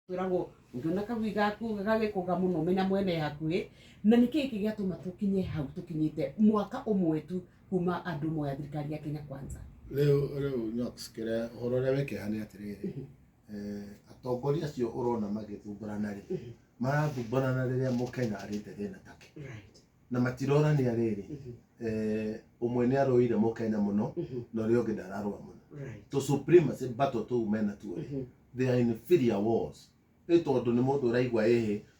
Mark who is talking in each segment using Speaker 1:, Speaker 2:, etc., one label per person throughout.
Speaker 1: Twiragwo ungiona kagui gaku gagikuga muno menya mwene hakuhi na niki gigatuma tukinye hau tukinyite mwaka umwe tu kuma andu moya thirikari ya Kenya Kwanza.
Speaker 2: Leo Nyox kire horore weke hani atiriri atongoria cio urona magithumburana ri marathumburana riria mukenya arite thina take na matirora ni ariri umwe ni aroire mukenya muno no rio ndararwa muno to supremacy battle to mena tu they are inferior wars tondu ni mundu uraigwa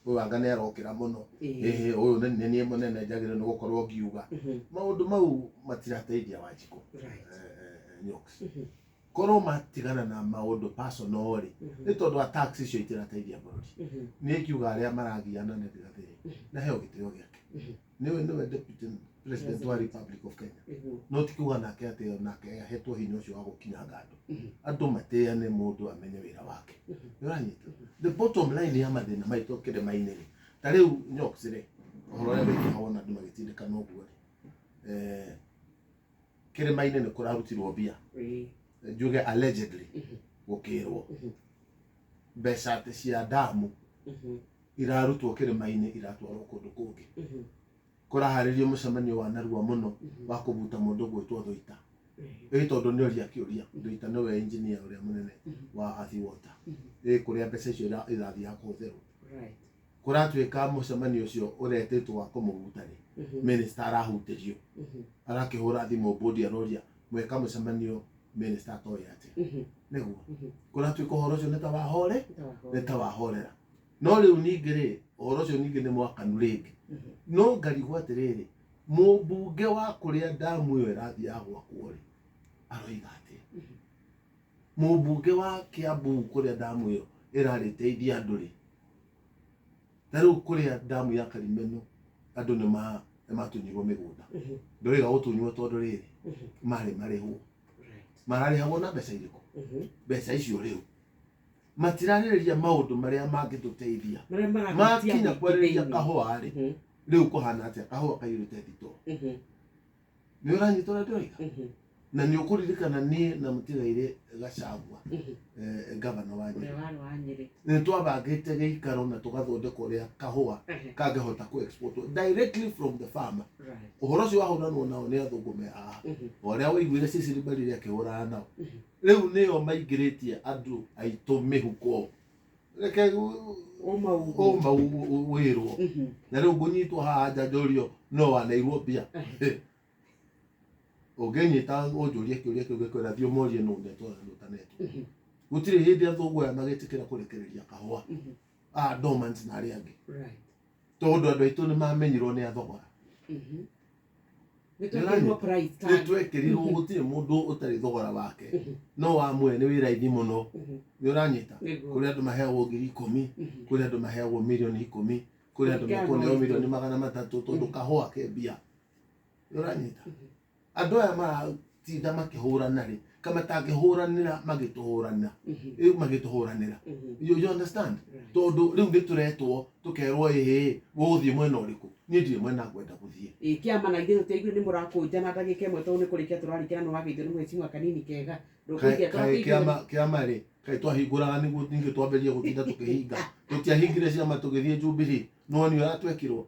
Speaker 2: uyu anga ni arokira muno uyu ni munene njagire no gukorwo ngiuga maundu mau matirateithia Wanjiku Nyox korwo matigana na maundu personal ni tondu attacks icio itirateithia bururi ni kiuga aria maragiana na thirathiri na heo gitio giake niwe deputy president wa Republic of Kenya no tikiuga nake ati nake hetwo hinya ucio wa gukinyanga andu mateane mundu amenye wira wake uranyita the bottom line ya mathina maito kire maineri ta riu Nyox ri horore wiki hawona andu magitindika no guo kire maineri kurarutirwo bia juge allegedly gukirwo mbeca ati cia damu irarutwo kire maine iratwarwo kundu kungi kuraharirio mucemanio wa narua muno wa kubuta mundu gwitwo Thuita tondu ni oria kiuria Thuita niwe engineer uria munene wa Athi Water kuria mbeca icio irathia kuthero kuratwika mucemanio ucio uretetwo wa kumubuta ri minister arahutirio arakihura thimu bodi aroria mweka mucemanio minister toya ati niguo kuratwika horo ucio neta wahore neta wahorera no riu ningire horo ucio ningi ni mwakanu ringi no ngarigwa atiriri mubunge wa kuria damu iyo irathia gwakwo ri aroiga ati mubunge wa Kiambu kuria damu iyo irariteithia andu ri taru kuria damu ya Karimeno andu ni matunyirwo migunda ndoriga gutunywo tondu riri marihwo mararihwo na mbeca iriku mbeca icio riu matirariria maundu maria mangituteithia makinya kwariria kahua ri riu kuhana atia kahua kairite thito ni uranyitwa ndoiga na ni ukuririkana ni na mutigaire Gachagua governor wa Nyeri ni twabangite giikaro na tugathondeka uria kahua kangehota ku export directly from the farmer uhoro cio wahuranwo nao ni athungume uria waiguire Cecily Mbarire akihurana nao riu nio maingiritie andu aitu mihuko reke oma wirwo na riu ngunyitwo haha njanjorio no wanairwo bia ugenyita unjurie kiuria kiu gikwira thio morie no ndeto rutanetwo gutiri hindi athungu ya magitikira kurekereria kahua dormant na ari angi tondu andu aitu ni mamenyirwo ni athogora nitwekirirwo gutiri mundu utari thogora wake no wa mwene wi raithi muno ni uranyita kuri andu maheagwo 10,000 kuri andu maheagwo milioni 10 kuri andu makoneo milioni 300 tondu kahua ke bia ni uranyita andu aya maratinda makihurana ri kama takihuranira magituhurana magituhuranira you understand tondu riu gituretwo tukerwo guthie mwena uriku ni ndire mwena kwenda guthie
Speaker 1: kiama na ithu teigwe ni murakunja na ndagika imwe tondu ni kurikia turarikira no wagithio ni mweci mwaka nini kega
Speaker 2: ndukuikia kiama ri kai twahinguraga niguo ningi twamberie gutinda tukihinga tutiahingire ciama tugithie Jubilee no ni aratwekirwo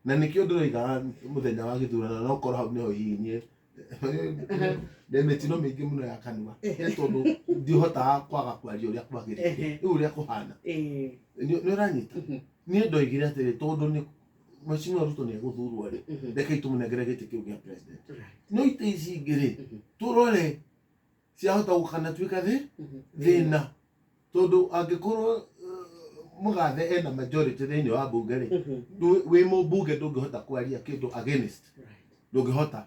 Speaker 2: na nikio ndiroiga muthenya wa githurano no korwo hau niho hihinyie demetino mingi muno ya kanua tondu ndihota kwaga kwaria uria kwagirire uria kuhana ni uranyita ni ndoigire atiri tondu ni Mheshimiwa Ruto ni guthurwo ri reke tumunegere giti kiu gia president no ite ici ngiri turore ciahota gukana twika thina tondu angikorwo mugathe ena majority thiini wa bunge ri wi mubunge ndungihota kwaria kindu against ndungihota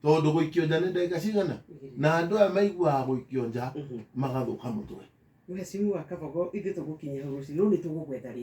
Speaker 2: tondu guikio nja ni ndagika cigana na andu aya maiguaga guikio nja magathuka mutwe
Speaker 1: Mheshimiwa Kabogo ithu tugukinya ruci no ni tugugwetha